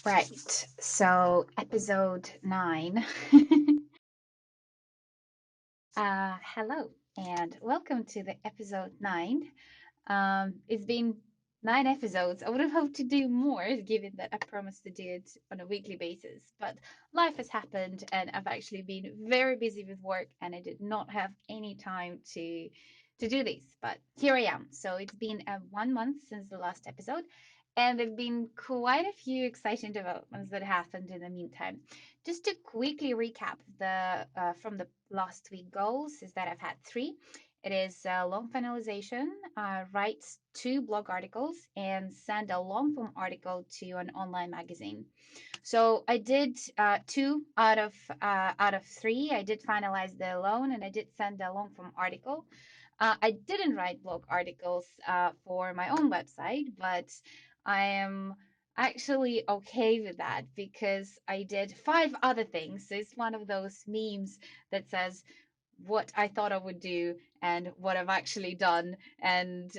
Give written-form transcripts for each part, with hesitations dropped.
Right. So, episode 9. Hello and welcome to the episode 9. It's been 9 episodes. I would have hoped to do more, given that I promised to do it on a weekly basis. But life has happened, and I've actually been very busy with work, and I did not have any time to do this. But here I am. So it's been 1 month since the last episode, and there've been quite a few exciting developments that happened in the meantime. Just to quickly recap the from the last week goals is that I've had three. It is long finalization, write 2 blog articles, and send a long form article to an online magazine. So I did 2 out of 3. I did finalize the loan, and I did send a long form article. I didn't write blog articles for my own website, but I am actually okay with that because I did 5 other things. So it's one of those memes that says what I thought I would do and what I've actually done. And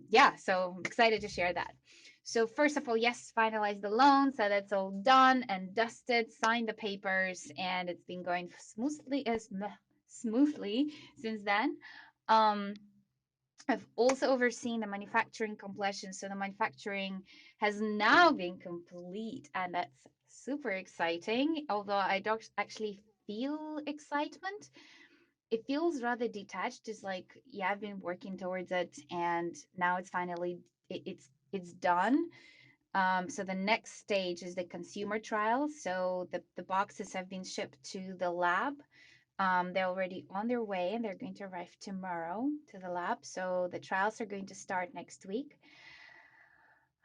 yeah, so I'm excited to share that. So first of all, yes, finalize the loan. So that's all done and dusted, signed the papers, and it's been going smoothly since then. Um, I've also overseen the manufacturing completion. So the manufacturing has now been complete, and that's super exciting. Although I don't actually feel excitement, it feels rather detached. It's like, yeah, I've been working towards it, and now it's finally it's done. So the next stage is the consumer trial. So the boxes have been shipped to the lab. They're already on their way, and they're going to arrive tomorrow to the lab. So the trials are going to start next week.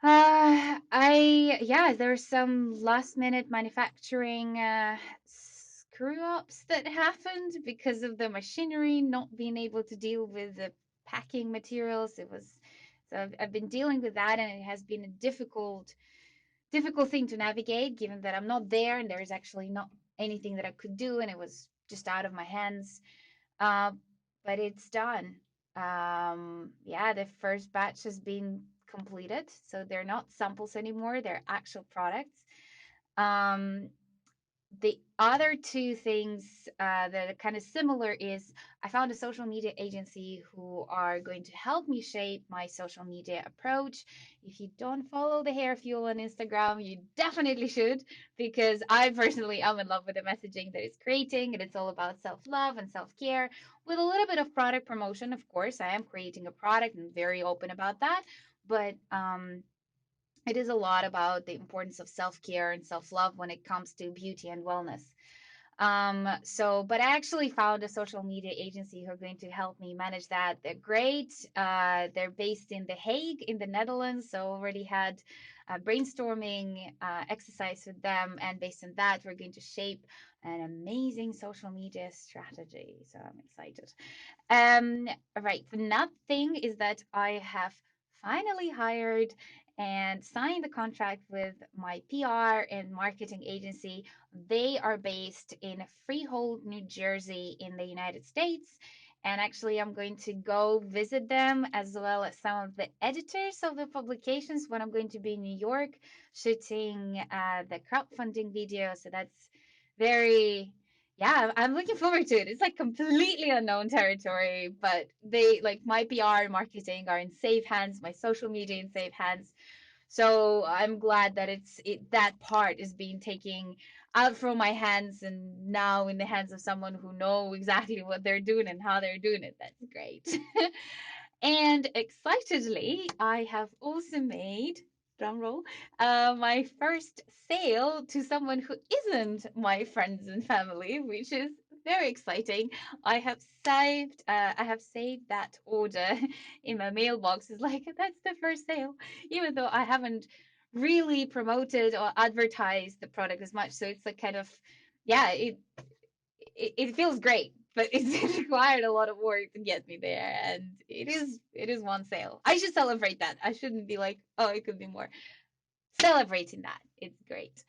Yeah, there's some last minute manufacturing screw ups that happened because of the machinery not being able to deal with the packing materials. I've been dealing with that, and it has been a difficult thing to navigate, given that I'm not there and there's actually not anything that I could do, and it was just out of my hands. Uh, but it's done. Yeah, the first batch has been completed, so they're not samples anymore; they're actual products. Um, the other two things that are kind of similar is I found a social media agency who are going to help me shape my social media approach. If you don't follow the Hair Fuel on Instagram, you definitely should, because I personally am in love with the messaging that it's creating, and it's all about self-love and self-care with a little bit of product promotion. Of course, I am creating a product and very open about that, but it is a lot about the importance of self-care and self-love when it comes to beauty and wellness. But I actually found a social media agency who are going to help me manage that. They're great. They're based in The Hague in the Netherlands. So already had a brainstorming exercise with them, and based on that, we're going to shape an amazing social media strategy. So I'm excited. Right. Another thing is that I have finally hired and signed the contract with my PR and marketing agency. They are based in Freehold, New Jersey, in the United States. And actually, I'm going to go visit them as well as some of the editors of the publications when I'm going to be in New York shooting the crowdfunding video. So that's very, yeah, I'm looking forward to it. It's like completely unknown territory, but they like my PR and marketing are in safe hands, my social media in safe hands. So I'm glad that that part is being taken out from my hands and now in the hands of someone who know exactly what they're doing and how they're doing it. That's great. And excitedly, I have also made, drumroll, my first sale to someone who isn't my friends and family, which is very exciting. I have saved that order in my mailbox. It's like that's the first sale, even though I haven't really promoted or advertised the product as much. So it's like kind of, yeah, it feels great, but it's required a lot of work to get me there, and it is one sale. I should celebrate that. I shouldn't be like, oh, it could be more. Celebrating that, it's great.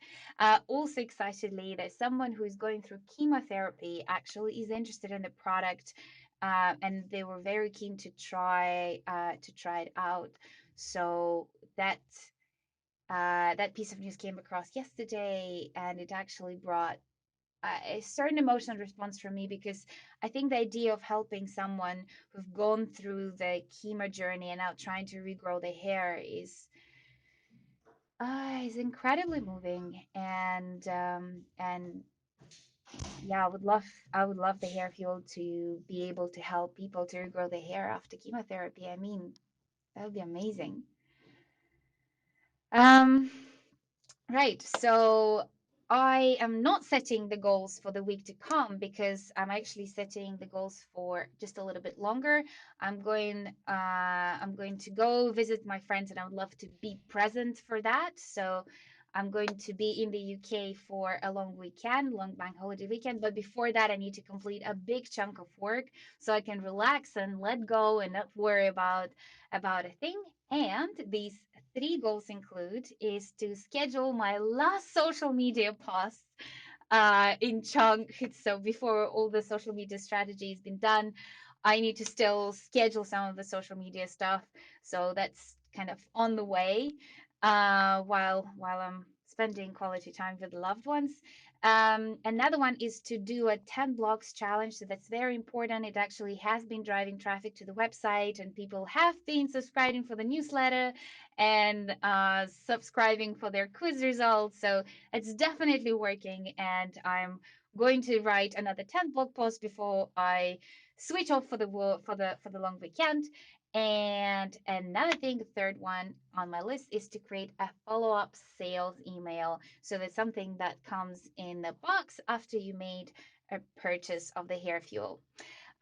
Also excitedly, there's someone who is going through chemotherapy actually is interested in the product, and they were very keen to try it out. So that That piece of news came across yesterday, and it actually brought a certain emotional response from me because I think the idea of helping someone who've gone through the chemo journey and now trying to regrow their hair is incredibly moving. And yeah, I would love the hair fuel to be able to help people to regrow their hair after chemotherapy. I mean, that would be amazing. Um, Right. So I am not setting the goals for the week to come because I'm actually setting the goals for just a little bit longer. I'm going to go visit my friends and I would love to be present for that. So I'm going to be in the UK for a long weekend, long bank holiday weekend. But before that, I need to complete a big chunk of work so I can relax and let go and not worry about a thing. And these three goals include is to schedule my last social media post in chunk. So before all the social media strategy has been done, I need to still schedule some of the social media stuff. So that's kind of on the way while I'm spending quality time with loved ones. Another one is to do a 10 blocks challenge. So that's very important. It actually has been driving traffic to the website, and people have been subscribing for the newsletter and subscribing for their quiz results. So it's definitely working. And I'm going to write another 10 blog posts before I switch off for the long weekend. And another thing, the third one on my list is to create a follow-up sales email. So that's something that comes in the box after you made a purchase of the hair fuel.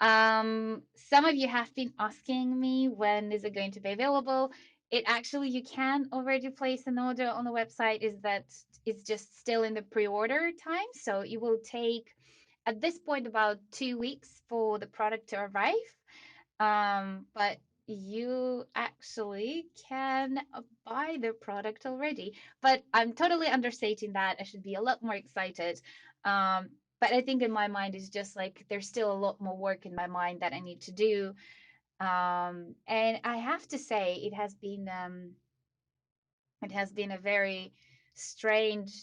Some of you have been asking me when is it going to be available. It actually you can already place an order on the website. Is that it's just still in the pre-order time, so it will take at this point about 2 weeks for the product to arrive. But you actually can buy the product already. But I'm totally understating that. I should be a lot more excited. Um, but I think in my mind is just like there's still a lot more work in my mind that I need to do. And I have to say it has been a very strange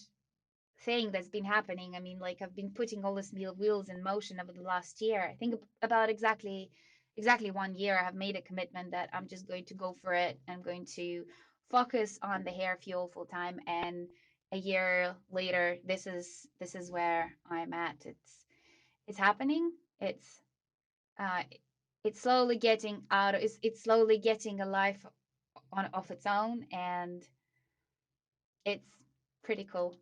thing that's been happening. I mean, like I've been putting all these wheels in motion over the last year. I think about exactly 1 year. I have made a commitment that I'm just going to go for it. I'm going to focus on the hair fuel full time. And a year later, this is where I'm at. It's happening. Uh, it's slowly getting out. It's slowly getting a life on of its own, and it's pretty cool.